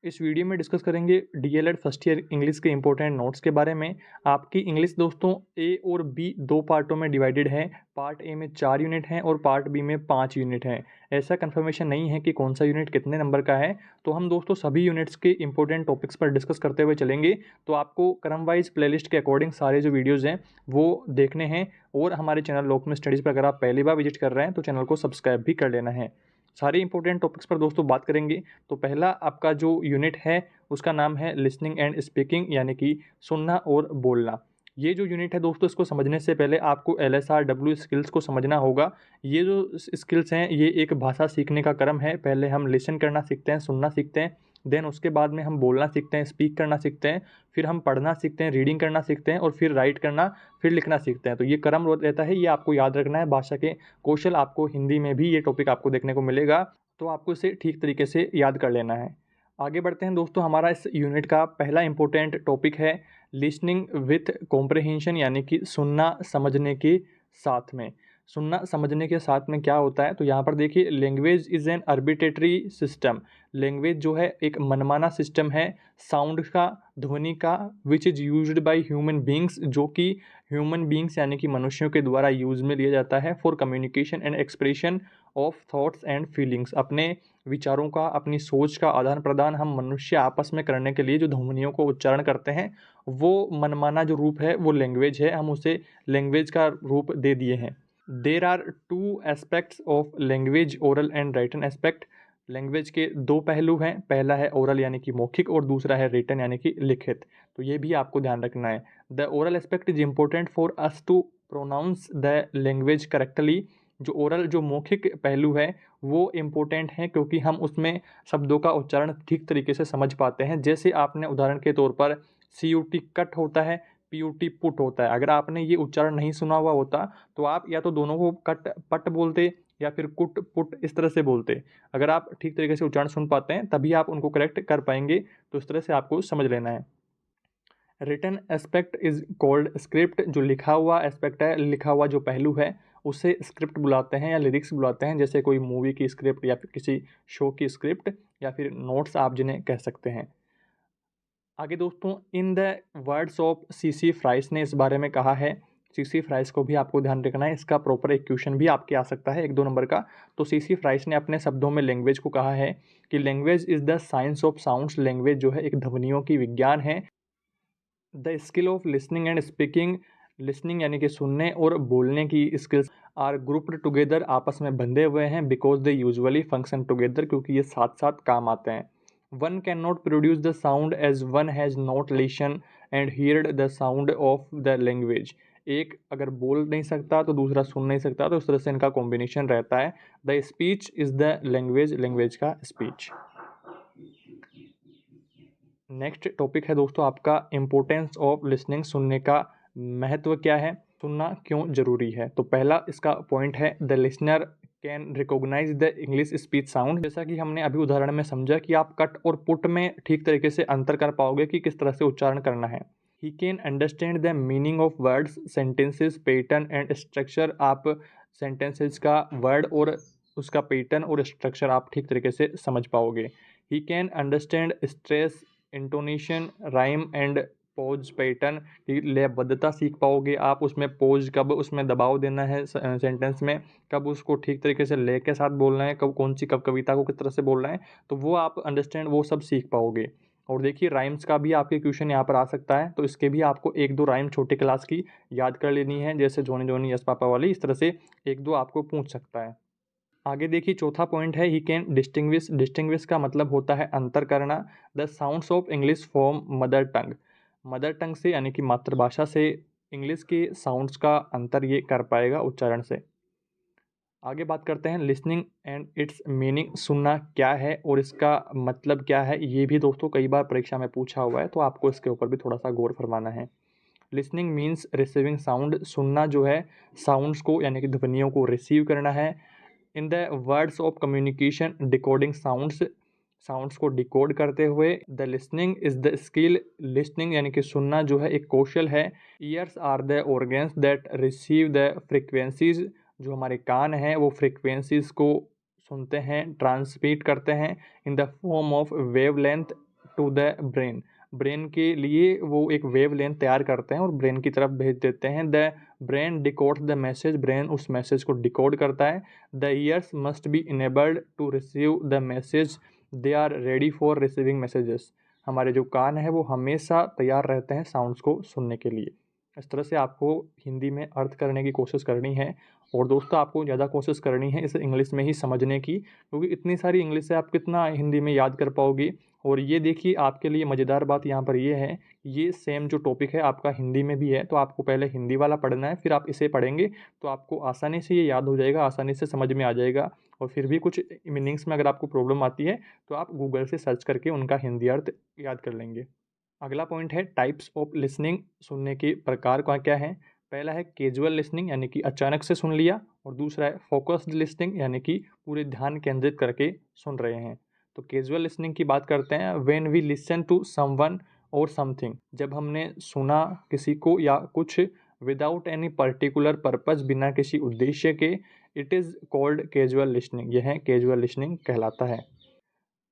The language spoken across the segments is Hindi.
इस वीडियो में डिस्कस करेंगे डीएलएड फर्स्ट ईयर इंग्लिश के इंपॉर्टेंट नोट्स के बारे में। आपकी इंग्लिश दोस्तों ए और बी दो पार्टों में डिवाइडेड है। पार्ट ए में 4 यूनिट हैं और पार्ट बी में 5 यूनिट हैं। ऐसा कंफर्मेशन नहीं है कि कौन सा यूनिट कितने नंबर का है, तो हम दोस्तों सभी यूनिट्स के इंपॉर्टेंट टॉपिक्स पर डिस्कस करते हुए चलेंगे। तो आपको क्रम वाइज प्लेलिस्ट के अकॉर्डिंग सारे जो वीडियोज़ हैं वो देखने हैं, और हमारे चैनल लोकमत स्टडीज़ पर अगर आप पहली बार विजिट कर रहे हैं तो चैनल को सब्सक्राइब भी कर लेना है। सारे इंपॉर्टेंट टॉपिक्स पर दोस्तों बात करेंगे। तो पहला आपका जो यूनिट है उसका नाम है लिसनिंग एंड स्पीकिंग, यानी कि सुनना और बोलना। ये जो यूनिट है दोस्तों, इसको समझने से पहले आपको LSRW स्किल्स को समझना होगा। ये जो स्किल्स हैं ये एक भाषा सीखने का क्रम है। पहले हम लिसन करना सीखते हैं, सुनना सीखते हैं, देन उसके बाद में हम बोलना सीखते हैं, स्पीक करना सीखते हैं, फिर हम पढ़ना सीखते हैं, रीडिंग करना सीखते हैं, और फिर राइट करना, फिर लिखना सीखते हैं। तो ये क्रम रहता है, ये आपको याद रखना है। भाषा के कौशल आपको हिंदी में भी ये टॉपिक आपको देखने को मिलेगा, तो आपको इसे ठीक तरीके से याद कर लेना है। आगे बढ़ते हैं दोस्तों। हमारा इस यूनिट का पहला इंपॉर्टेंट टॉपिक है लिसनिंग विथ कॉम्प्रहेंशन, यानी कि सुनना समझने के साथ में। सुनना समझने के साथ में क्या होता है, तो यहाँ पर देखिए, language is an arbitrary system. Language जो है एक मनमाना सिस्टम है साउंड का, ध्वनि का, which is used by human beings, जो कि ह्यूमन बींग्स यानी कि मनुष्यों के द्वारा यूज़ में लिया जाता है for communication and expression of thoughts and feelings. अपने विचारों का, अपनी सोच का आदान प्रदान हम मनुष्य आपस में करने के लिए जो ध्वनियों को उच्चारण करते हैं, वो मनमाना जो रूप है वो लैंग्वेज है। हम उसे लैंग्वेज का रूप दे दिए हैं। There are two aspects of language, oral and written aspect. Language के दो पहलू हैं, पहला है ओरल यानी कि मौखिक, और दूसरा है रिटन यानी कि लिखित। तो ये भी आपको ध्यान रखना है। The oral aspect is important for us to pronounce the language correctly. जो ओरल, जो मौखिक पहलू है वो इम्पोर्टेंट है, क्योंकि हम उसमें शब्दों का उच्चारण ठीक तरीके से समझ पाते हैं। जैसे आपने उदाहरण के तौर पर CUT कट होता है, PUT पुट होता है। अगर आपने ये उच्चारण नहीं सुना हुआ होता तो आप या तो दोनों को कट पट बोलते या फिर कुट पुट इस तरह से बोलते। अगर आप ठीक तरीके से उच्चारण सुन पाते हैं तभी आप उनको करेक्ट कर पाएंगे। तो इस तरह से आपको समझ लेना है। Written aspect is called script. जो लिखा हुआ एस्पेक्ट है, लिखा हुआ जो पहलू है, उसे स्क्रिप्ट बुलाते हैं या लिरिक्स बुलाते हैं। जैसे कोई मूवी की स्क्रिप्ट या फिर किसी शो की स्क्रिप्ट या फिर नोट्स आप जिन्हें कह सकते हैं। आगे दोस्तों, in the words of CC Fries ने इस बारे में कहा है। CC फ्राइस को भी आपको ध्यान रखना है, इसका प्रॉपर एक क्वेश्चन भी आपके आ सकता है 1-2 नंबर का। तो CC फ्राइस ने अपने शब्दों में लैंग्वेज को कहा है कि language is the science of sounds. Language जो है एक ध्वनियों की विज्ञान है। The skill of listening and speaking. Listening यानी कि सुनने और बोलने की स्किल्स आर ग्रुप्ड टुगेदर, आपस में बंधे हुए हैं, because they usually function together, क्योंकि ये साथ साथ काम आते हैं। One can not produce the sound as one has not listen and heard the sound of the language. एक अगर बोल नहीं सकता तो दूसरा सुन नहीं सकता, तो इस तरह से इनका कॉम्बिनेशन रहता है। The speech is the language, language का स्पीच। नेक्स्ट टॉपिक है दोस्तों आपका इम्पोर्टेंस ऑफ लिसनिंग। सुनने का महत्व क्या है, सुनना क्यों जरूरी है। तो पहला इसका पॉइंट है the listener can recognise the English speech sound. जैसा कि हमने अभी उदाहरण में समझा कि आप कट और पुट में ठीक तरीके से अंतर कर पाओगे कि किस तरह से उच्चारण करना है। ही can understand the meaning of words, sentences, pattern and structure. आप सेंटेंसेस का वर्ड और उसका पैटर्न और स्ट्रक्चर आप ठीक तरीके से समझ पाओगे। He can understand stress, intonation, rhyme and pause pattern. लयबद्धता सीख पाओगे आप, उसमें पॉज कब उसमें दबाव देना है सेंटेंस में, कब उसको ठीक तरीके से ले के साथ बोलना है, कब कौन सी कब कविता को किस तरह से बोलना है, तो वो आप अंडरस्टैंड वो सब सीख पाओगे। और देखिए राइम्स का भी आपके क्वेश्चन यहाँ पर आ सकता है, तो इसके भी आपको 1-2 राइम छोटे क्लास की याद कर लेनी है, जैसे जोनी जोनी यस पापा वाली, इस तरह से 1-2 आपको पूछ सकता है। आगे देखिए चौथा पॉइंट है ही कैन डिस्टिंग्विश। डिस्टिंग्विश का मतलब होता है अंतर करना। The sounds of English from mother tongue. Mother tongue से यानी कि मातृभाषा से इंग्लिश के साउंड्स का अंतर ये कर पाएगा उच्चारण से। आगे बात करते हैं लिसनिंग एंड इट्स मीनिंग। सुनना क्या है और इसका मतलब क्या है, ये भी दोस्तों कई बार परीक्षा में पूछा हुआ है, तो आपको इसके ऊपर भी थोड़ा सा गौर फरमाना है। Listening means receiving sound. सुनना जो है साउंड्स को यानी कि ध्वनियों को रिसीव करना है। In the words of communication, decoding sounds, sounds को डिकोड करते हुए। The listening is the skill. Listening यानी कि सुनना जो है एक कौशल है। Ears are the organs that receive the frequencies. जो हमारे कान हैं वो फ्रिक्वेंसीज को सुनते हैं, ट्रांसमिट करते हैं in the form of wave length. To the brain. Brain के लिए वो एक वेव लेंथ तैयार करते हैं और ब्रेन की तरफ भेज देते हैं। The brain decodes the message, brain उस मैसेज को डिकोड करता है। The ears must be enabled to receive the message, they are ready for receiving messages. हमारे जो कान है वो हमेशा तैयार रहते हैं साउंड्स को सुनने के लिए। इस तरह से आपको हिंदी में अर्थ करने की कोशिश करनी है। और दोस्तों आपको ज़्यादा कोशिश करनी है इसे इंग्लिश में ही समझने की, क्योंकि इतनी सारी इंग्लिश है आप कितना हिंदी में याद कर पाओगे। और ये देखिए आपके लिए मज़ेदार बात यहाँ पर ये है, ये सेम जो टॉपिक है आपका हिंदी में भी है, तो आपको पहले हिंदी वाला पढ़ना है, फिर आप इसे पढ़ेंगे तो आपको आसानी से ये याद हो जाएगा, आसानी से समझ में आ जाएगा। और फिर भी कुछ मीनिंग्स में अगर आपको प्रॉब्लम आती है तो आप गूगल से सर्च करके उनका हिंदी अर्थ याद कर लेंगे। अगला पॉइंट है टाइप्स ऑफ लिसनिंग, सुनने के प्रकार का क्या है। पहला है कैजुअल लिसनिंग यानी कि अचानक से सुन लिया, और दूसरा है फोकस्ड लिसनिंग यानी कि पूरे ध्यान केंद्रित करके सुन रहे हैं। तो कैजुअल लिसनिंग की बात करते हैं, when we listen to someone और समथिंग, जब हमने सुना किसी को या कुछ विदाउट एनी पर्टिकुलर पर्पस, बिना किसी उद्देश्य के, it is called casual listening, यह कैजुअल लिसनिंग कहलाता है।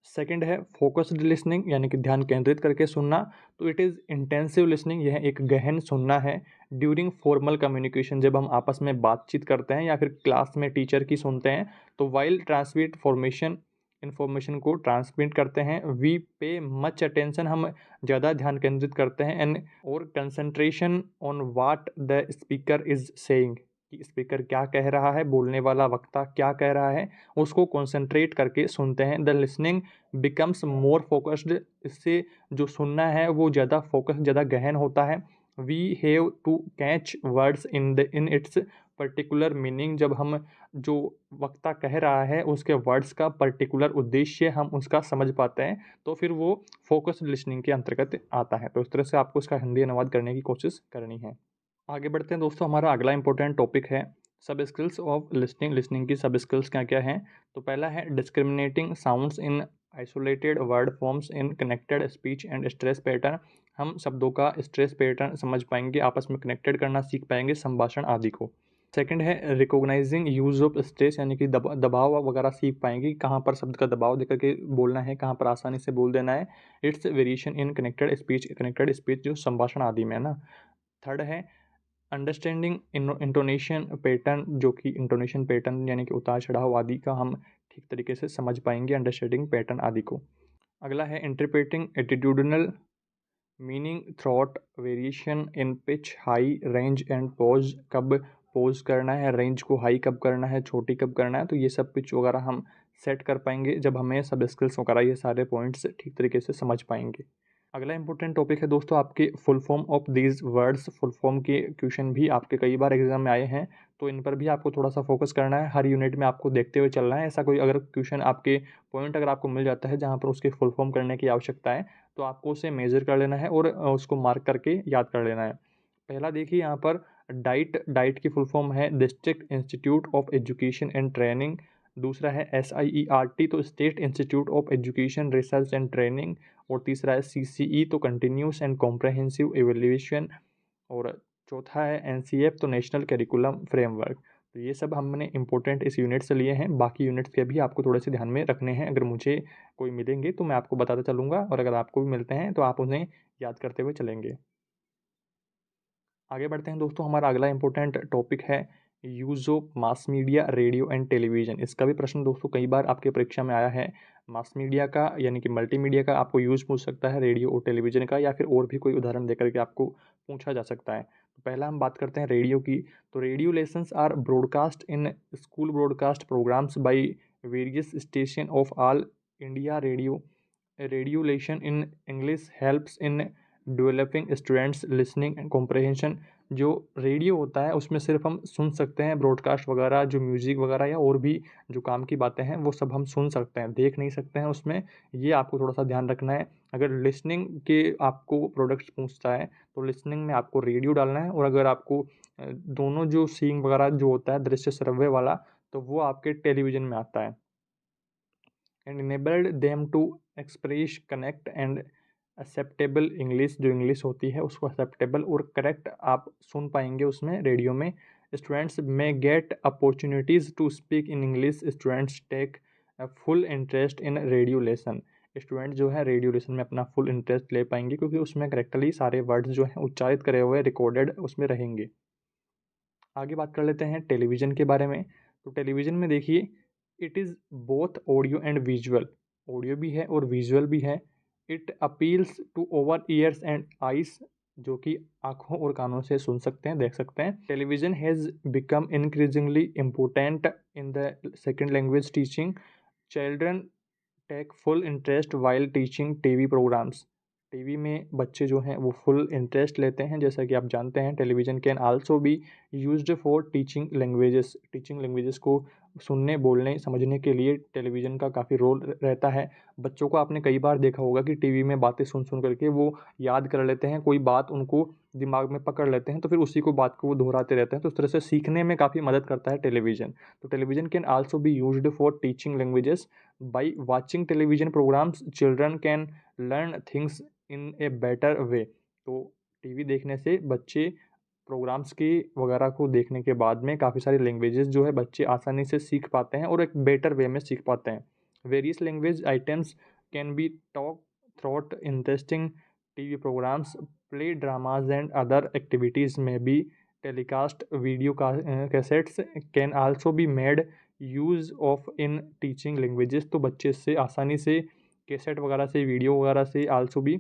सेकंड है फोकस्ड लिसनिंग यानी कि ध्यान केंद्रित करके सुनना, तो इट इज़ इंटेंसिव लिसनिंग, यह एक गहन सुनना है। ड्यूरिंग फॉर्मल कम्युनिकेशन, जब हम आपस में बातचीत करते हैं या फिर क्लास में टीचर की सुनते हैं, तो वाइल ट्रांसमिट फॉर्मेशन, इन्फॉर्मेशन को ट्रांसमिट करते हैं। वी पे मच अटेंशन, हम ज़्यादा ध्यान केंद्रित करते हैं। एंड और concentration on what the speaker is saying, कि स्पीकर क्या कह रहा है, बोलने वाला वक्ता क्या कह रहा है, उसको कॉन्सेंट्रेट करके सुनते हैं। The listening becomes more focused, इससे जो सुनना है वो ज़्यादा फोकस, ज़्यादा गहन होता है। We have to catch words in its particular meaning, जब हम जो वक्ता कह रहा है उसके वर्ड्स का पर्टिकुलर उद्देश्य हम उसका समझ पाते हैं, तो फिर वो फोकस्ड लिसनिंग के अंतर्गत आता है। तो इस तरह से आपको इसका हिंदी अनुवाद करने की कोशिश करनी है। आगे बढ़ते हैं दोस्तों, हमारा अगला इंपॉर्टेंट टॉपिक है सब स्किल्स ऑफ लिसनिंग। लिसनिंग की सब स्किल्स क्या क्या हैं। तो पहला है discriminating sounds in isolated word forms in connected speech and stress pattern, हम शब्दों का स्ट्रेस पैटर्न समझ पाएंगे, आपस में कनेक्टेड करना सीख पाएंगे, संभाषण आदि को। सेकंड है रिकॉग्नाइजिंग यूज ऑफ स्ट्रेस यानी कि दबाव वगैरह सीख पाएंगे, कहाँ पर शब्द का दबाव देकर के बोलना है, कहाँ पर आसानी से बोल देना है। It's variation in connected speech जो संभाषण आदि में है ना। थर्ड है अंडरस्टैंडिंग इंटोनेशन पैटर्न, जो कि इंटोनेशन पैटर्न यानी कि उतार चढ़ाव आदि का हम ठीक तरीके से समझ पाएंगे, अंडरस्टैंडिंग पैटर्न आदि को। अगला है interpreting attitudinal meaning throat variation in pitch, high, range and pause, कब पॉज करना है, रेंज को हाई कब करना है, छोटी कब करना है, तो ये सब पिच वगैरह हम सेट कर पाएंगे जब हमें सब स्किल्स वगैरह ये सारे पॉइंट्स ठीक तरीके से समझ पाएंगे। अगला इंपॉर्टेंट टॉपिक है दोस्तों आपके full form of these words, full form के क्वेश्चन भी आपके कई बार एग्जाम में आए हैं, तो इन पर भी आपको थोड़ा सा फोकस करना है, हर यूनिट में आपको देखते हुए चलना है। ऐसा कोई अगर क्वेश्चन आपके पॉइंट अगर आपको मिल जाता है जहाँ पर उसके फुल फॉर्म करने की आवश्यकता है, तो आपको उसे मेजर कर लेना है और उसको मार्क करके याद कर लेना है। पहला देखिए यहाँ पर डाइट की फुल फॉर्म है district institute of education and training. दूसरा है SIERT, तो state institute of education research and training. और तीसरा है CCE, तो कंटिन्यूस एंड कॉम्प्रहेंसिव एवेल्यूएशन। और चौथा है NCF, तो नेशनल करिकुलम फ्रेमवर्क। तो ये सब हमने इंपॉर्टेंट इस यूनिट से लिए हैं, बाकी यूनिट्स के भी आपको थोड़े से ध्यान में रखने हैं। अगर मुझे कोई मिलेंगे तो मैं आपको बताता चलूँगा, और अगर आपको भी मिलते हैं तो आप उन्हें याद करते हुए चलेंगे। आगे बढ़ते हैं दोस्तों, हमारा अगला इंपॉर्टेंट टॉपिक है use of mass media, radio and television. इसका भी प्रश्न दोस्तों कई बार आपके परीक्षा में आया है। मास मीडिया का यानी कि मल्टीमीडिया का आपको यूज़ पूछ सकता है, रेडियो और टेलीविज़न का, या फिर और भी कोई उदाहरण देकर के आपको पूछा जा सकता है। तो पहला हम बात करते हैं रेडियो की। तो radio lessons are broadcast in school broadcast programmes by various station of All India. Radio lesson in English helps in developing students listening and comprehension. जो रेडियो होता है उसमें सिर्फ हम सुन सकते हैं, ब्रॉडकास्ट वगैरह जो म्यूज़िक वगैरह या और भी जो काम की बातें हैं वो सब हम सुन सकते हैं, देख नहीं सकते हैं उसमें। ये आपको थोड़ा सा ध्यान रखना है। अगर लिसनिंग के आपको प्रोडक्ट्स पूछता है तो लिसनिंग में आपको रेडियो डालना है, और अगर आपको दोनों जो सीइंग वगैरह जो होता है दृश्य श्रव्य वाला, तो वो आपके टेलीविज़न में आता है। And enabled them to express connect and acceptable English, जो इंग्लिश होती है उसको एक्सेप्टेबल और करेक्ट आप सुन पाएंगे उसमें रेडियो में। Students may get opportunities to speak in English, students take full interest in radio lesson. Student जो है रेडियो लेसन में अपना फुल इंटरेस्ट ले पाएंगे, क्योंकि उसमें करेक्टली सारे वर्ड्स जो हैं उच्चारित करे हुए रिकॉर्डेड उसमें रहेंगे। आगे बात कर लेते हैं टेलीविज़न के बारे में। तो टेलीविज़न में देखिए, it is both audio and visual, audio भी है और विजुअल भी है। It appeals to over ears and eyes, जो कि आँखों और कानों से सुन सकते हैं, देख सकते हैं। Television has become increasingly important in the second language teaching. Children take full interest while teaching TV programmes. TV में बच्चे जो हैं वो फुल इंटरेस्ट लेते हैं। जैसा कि आप जानते हैं, television can also be used for teaching languages. Teaching languages को सुनने, बोलने, समझने के लिए टेलीविज़न का काफ़ी रोल रहता है। बच्चों को आपने कई बार देखा होगा कि टीवी में बातें सुन सुन करके वो याद कर लेते हैं, कोई बात उनको दिमाग में पकड़ लेते हैं, तो फिर उसी को बात को वो दोहराते रहते हैं। तो इस तरह से सीखने में काफ़ी मदद करता है टेलीविज़न। तो television can also be used for teaching languages. By watching television programmes children can learn things in a better way. तो टीवी देखने से बच्चे प्रोग्राम्स की वगैरह को देखने के बाद में काफ़ी सारी लैंग्वेजेस जो है बच्चे आसानी से सीख पाते हैं और एक बेटर वे में सीख पाते हैं। Various language items can be taught through interesting TV programmes, play dramas and other activities may be telecast. Video का cassettes can also be made use of in teaching languages. तो बच्चे इससे आसानी से कैसेट वगैरह से, वीडियो वगैरह से आल्सो भी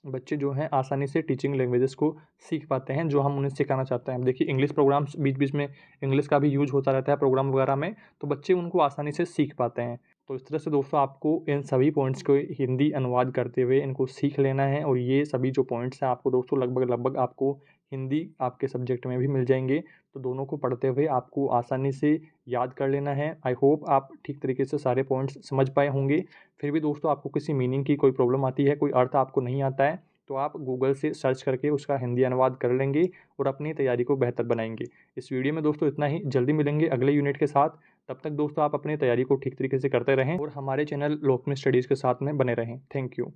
बच्चे जो हैं आसानी से टीचिंग लैंग्वेजेस को सीख पाते हैं, जो हम उन्हें सिखाना चाहते हैं। देखिए, इंग्लिश प्रोग्राम्स बीच बीच में इंग्लिश का भी यूज होता रहता है प्रोग्राम वगैरह में, तो बच्चे उनको आसानी से सीख पाते हैं। तो इस तरह से दोस्तों आपको इन सभी पॉइंट्स को हिंदी अनुवाद करते हुए इनको सीख लेना है, और ये सभी जो पॉइंट्स हैं आपको दोस्तों लगभग लगभग आपको हिंदी आपके सब्जेक्ट में भी मिल जाएंगे। तो दोनों को पढ़ते हुए आपको आसानी से याद कर लेना है। आई होप आप ठीक तरीके से सारे पॉइंट्स समझ पाए होंगे। फिर भी दोस्तों आपको किसी मीनिंग की कोई प्रॉब्लम आती है, कोई अर्थ आपको नहीं आता है, तो आप गूगल से सर्च करके उसका हिंदी अनुवाद कर लेंगे और अपनी तैयारी को बेहतर बनाएंगे। इस वीडियो में दोस्तों इतना ही। जल्दी मिलेंगे अगले यूनिट के साथ। तब तक दोस्तों आप अपनी तैयारी को ठीक तरीके से करते रहें और हमारे चैनल लोकमी स्टडीज़ के साथ में बने रहें। Thank you.